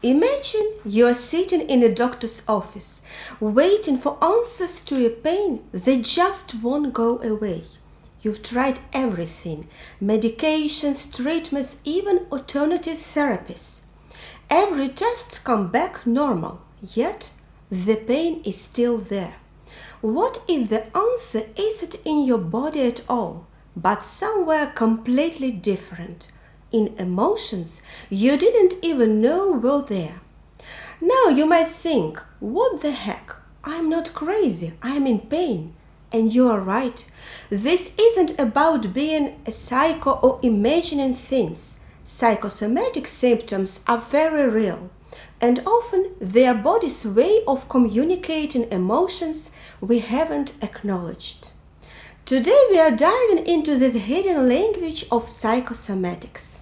Imagine you are sitting in a doctor's office, waiting for answers to a pain that just won't go away. You've tried everything: medications, treatments, even alternative therapies. Every test comes back normal, yet the pain is still there. What if the answer isn't in your body at all, but somewhere completely different? In emotions you didn't even know were there. Now you might think, what the heck? I'm not crazy, I'm in pain. And you are right. This isn't about being a psycho or imagining things. Psychosomatic symptoms are very real, and often they are body's way of communicating emotions we haven't acknowledged. Today we are diving into this hidden language of psychosomatics.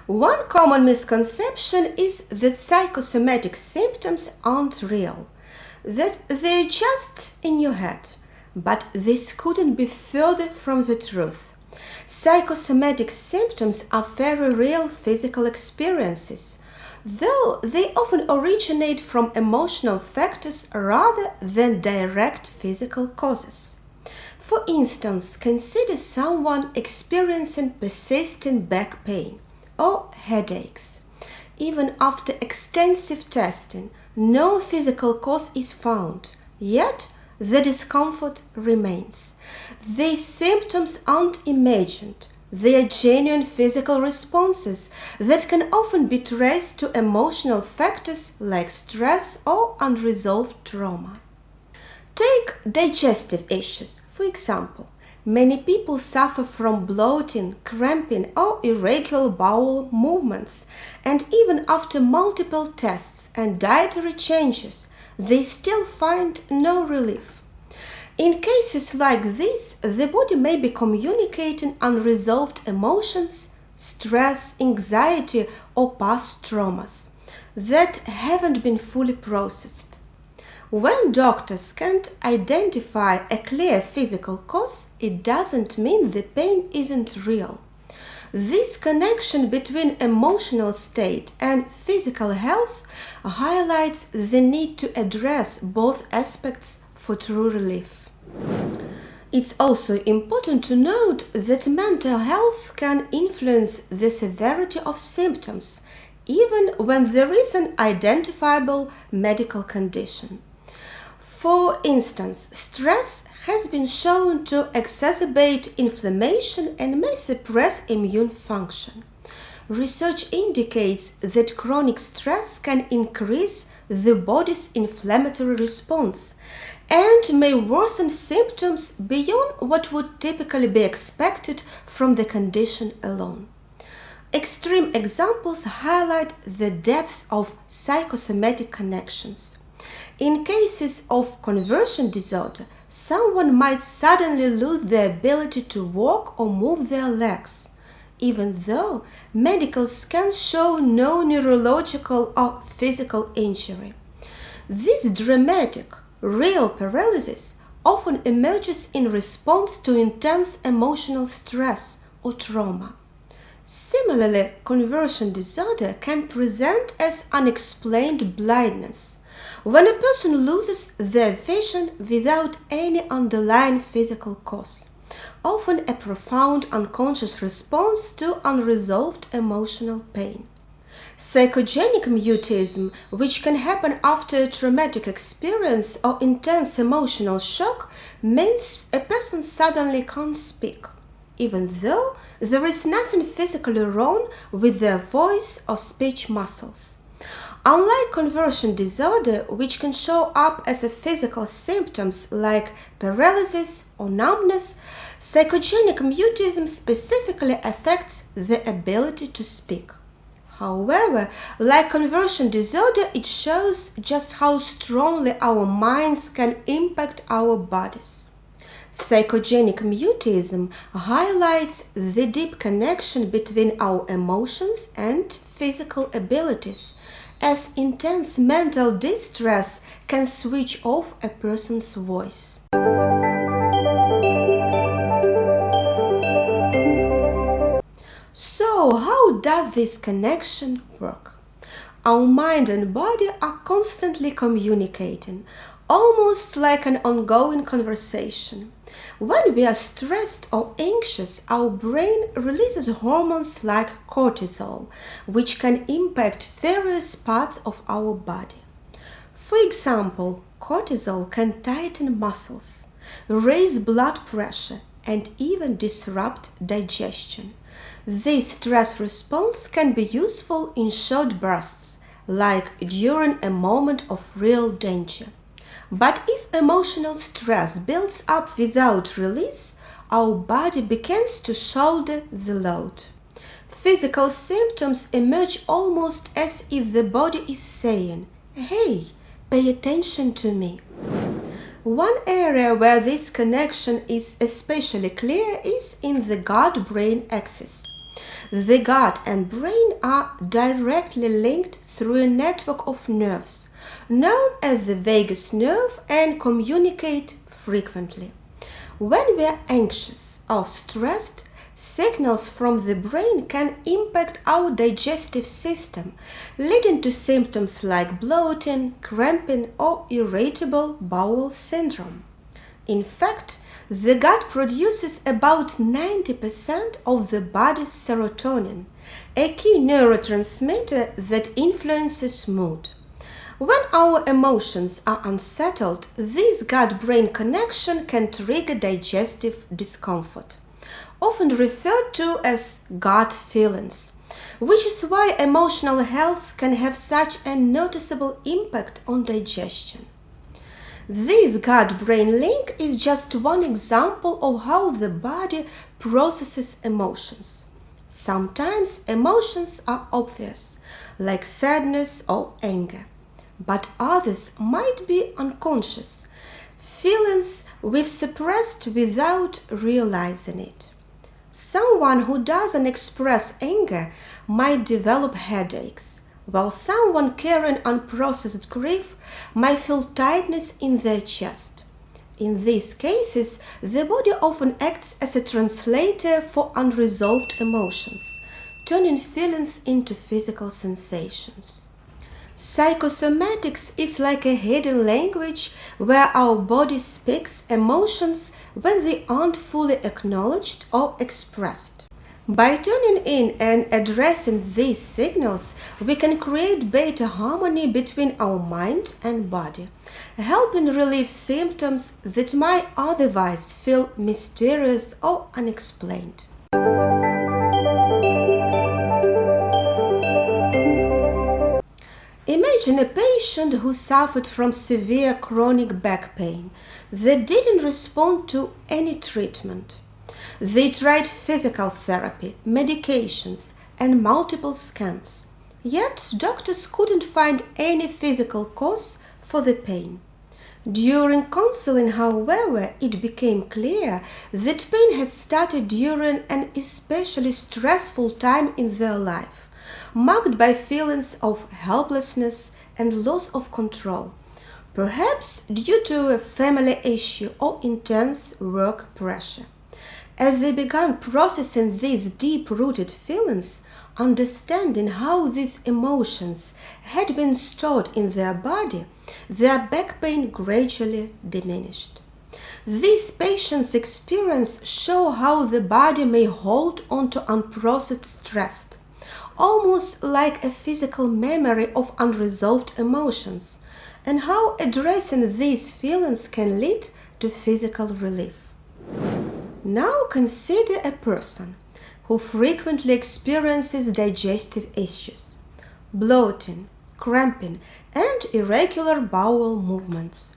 One common misconception is that psychosomatic symptoms aren't real, that they're just in your head. But this couldn't be further from the truth. Psychosomatic symptoms are very real physical experiences, though they often originate from emotional factors rather than direct physical causes. For instance, consider someone experiencing persistent back pain or headaches. Even after extensive testing, no physical cause is found, yet the discomfort remains. These symptoms aren't imagined. They are genuine physical responses that can often be traced to emotional factors like stress or unresolved trauma. Take digestive issues, for example. Many people suffer from bloating, cramping, or irregular bowel movements, and even after multiple tests and dietary changes, they still find no relief. In cases like this, the body may be communicating unresolved emotions, stress, anxiety, or past traumas that haven't been fully processed. When doctors can't identify a clear physical cause, it doesn't mean the pain isn't real. This connection between emotional state and physical health highlights the need to address both aspects for true relief. It's also important to note that mental health can influence the severity of symptoms, even when there is an identifiable medical condition. For instance, stress has been shown to exacerbate inflammation and may suppress immune function. Research indicates that chronic stress can increase the body's inflammatory response and may worsen symptoms beyond what would typically be expected from the condition alone. Extreme examples highlight the depth of psychosomatic connections. In cases of conversion disorder, someone might suddenly lose the ability to walk or move their legs, even though medical scans show no neurological or physical injury. This dramatic, real paralysis often emerges in response to intense emotional stress or trauma. Similarly, conversion disorder can present as unexplained blindness, when a person loses their vision without any underlying physical cause, often a profound unconscious response to unresolved emotional pain. Psychogenic mutism, which can happen after a traumatic experience or intense emotional shock, means a person suddenly can't speak, even though there is nothing physically wrong with their voice or speech muscles. Unlike conversion disorder, which can show up as a physical symptoms like paralysis or numbness, psychogenic mutism specifically affects the ability to speak. However, like conversion disorder, it shows just how strongly our minds can impact our bodies. Psychogenic mutism highlights the deep connection between our emotions and physical abilities, as intense mental distress can switch off a person's voice. does this connection work? Our mind and body are constantly communicating, almost like an ongoing conversation. When we are stressed or anxious, our brain releases hormones like cortisol, which can impact various parts of our body. For example, cortisol can tighten muscles, raise blood pressure, and even disrupt digestion. This stress response can be useful in short bursts, like during a moment of real danger. But if emotional stress builds up without release, our body begins to shoulder the load. Physical symptoms emerge almost as if the body is saying, "Hey, pay attention to me." One area where this connection is especially clear is in the gut-brain axis. The gut and brain are directly linked through a network of nerves, known as the vagus nerve, and communicate frequently. When we are anxious or stressed, signals from the brain can impact our digestive system, leading to symptoms like bloating, cramping, or irritable bowel syndrome. In fact, the gut produces about 90% of the body's serotonin, a key neurotransmitter that influences mood. When our emotions are unsettled, this gut-brain connection can trigger digestive discomfort, often referred to as gut feelings, which is why emotional health can have such a noticeable impact on digestion. This gut-brain link is just one example of how the body processes emotions. Sometimes emotions are obvious, like sadness or anger, but others might be unconscious, feelings we've suppressed without realizing it. Someone who doesn't express anger might develop headaches, while someone carrying unprocessed grief might feel tightness in their chest. In these cases, the body often acts as a translator for unresolved emotions, turning feelings into physical sensations. Psychosomatics is like a hidden language where our body speaks emotions when they aren't fully acknowledged or expressed. By tuning in and addressing these signals, we can create better harmony between our mind and body, helping relieve symptoms that might otherwise feel mysterious or unexplained. Imagine a patient who suffered from severe chronic back pain that didn't respond to any treatment. They tried physical therapy, medications, and multiple scans. Yet, doctors couldn't find any physical cause for the pain. During counseling, however, it became clear that pain had started during an especially stressful time in their life, marked by feelings of helplessness and loss of control, perhaps due to a family issue or intense work pressure. As they began processing these deep-rooted feelings, understanding how these emotions had been stored in their body, their back pain gradually diminished. These patients' experience show how the body may hold on to unprocessed stress, almost like a physical memory of unresolved emotions, and how addressing these feelings can lead to physical relief. Now consider a person who frequently experiences digestive issues, bloating, cramping, and irregular bowel movements.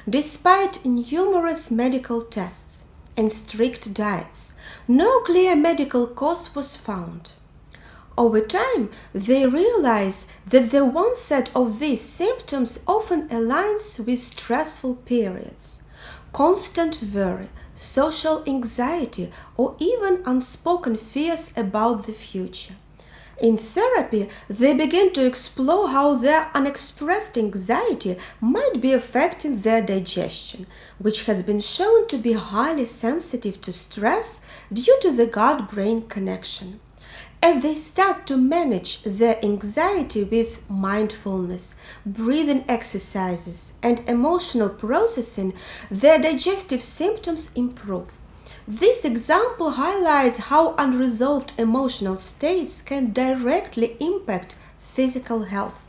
Despite numerous medical tests and strict diets, no clear medical cause was found. Over time, they realize that the onset of these symptoms often aligns with stressful periods, constant worry, social anxiety, or even unspoken fears about the future. In therapy, they begin to explore how their unexpressed anxiety might be affecting their digestion, which has been shown to be highly sensitive to stress due to the gut-brain connection. As they start to manage their anxiety with mindfulness, breathing exercises, and emotional processing, their digestive symptoms improve. This example highlights how unresolved emotional states can directly impact physical health,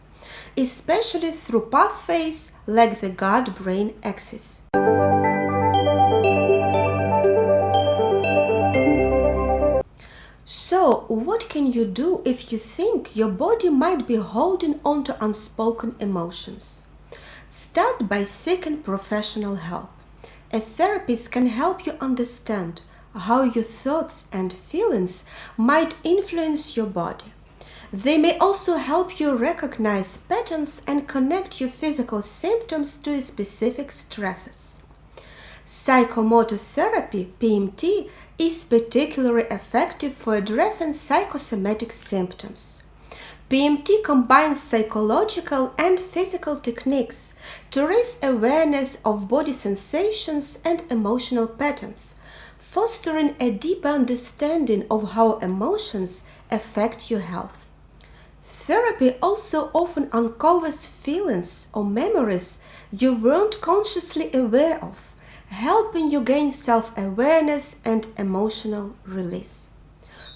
especially through pathways like the gut-brain axis. So, what can you do if you think your body might be holding on to unspoken emotions? Start by seeking professional help. A therapist can help you understand how your thoughts and feelings might influence your body. They may also help you recognize patterns and connect your physical symptoms to specific stresses. Psychomotor therapy, PMT, is particularly effective for addressing psychosomatic symptoms. PMT combines psychological and physical techniques to raise awareness of body sensations and emotional patterns, fostering a deeper understanding of how emotions affect your health. Therapy also often uncovers feelings or memories you weren't consciously aware of, helping you gain self-awareness and emotional release.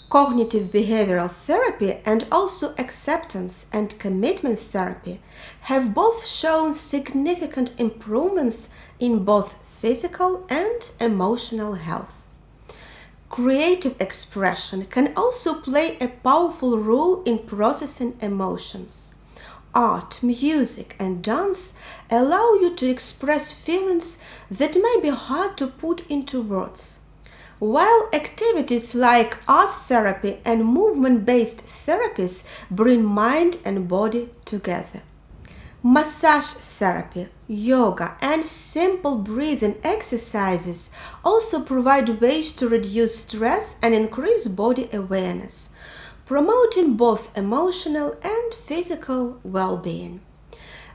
Cognitive behavioral therapy and also acceptance and commitment therapy have both shown significant improvements in both physical and emotional health. Creative expression can also play a powerful role in processing emotions. Art, music, and dance allow you to express feelings that may be hard to put into words. While activities like art therapy and movement-based therapies bring mind and body together. Massage therapy, yoga, and simple breathing exercises also provide ways to reduce stress and increase body awareness, promoting both emotional and physical well-being.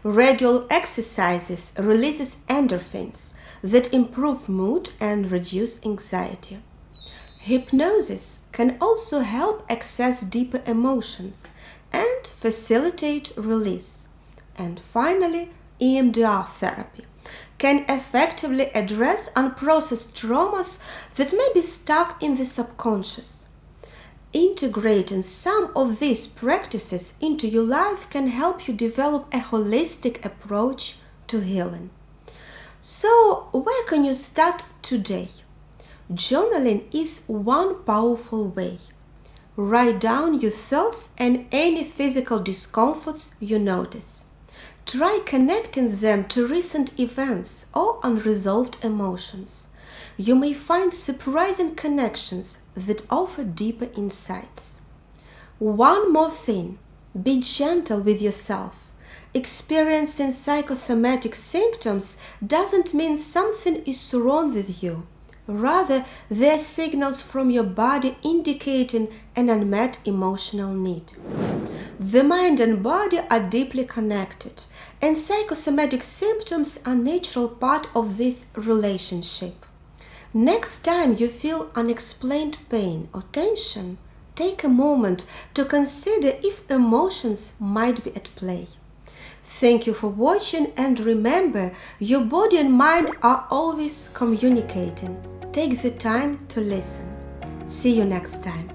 Regular exercises releases endorphins that improve mood and reduce anxiety. Hypnosis can also help access deeper emotions and facilitate release. And finally, EMDR therapy can effectively address unprocessed traumas that may be stuck in the subconscious. Integrating some of these practices into your life can help you develop a holistic approach to healing. So, where can you start today? Journaling is one powerful way. Write down your thoughts and any physical discomforts you notice. Try connecting them to recent events or unresolved emotions. You may find surprising connections that offer deeper insights. One more thing, be gentle with yourself. Experiencing psychosomatic symptoms doesn't mean something is wrong with you. Rather, they're signals from your body indicating an unmet emotional need. The mind and body are deeply connected, and psychosomatic symptoms are a natural part of this relationship. Next time you feel unexplained pain or tension, take a moment to consider if emotions might be at play. Thank you for watching, and remember, your body and mind are always communicating. Take the time to listen. See you next time.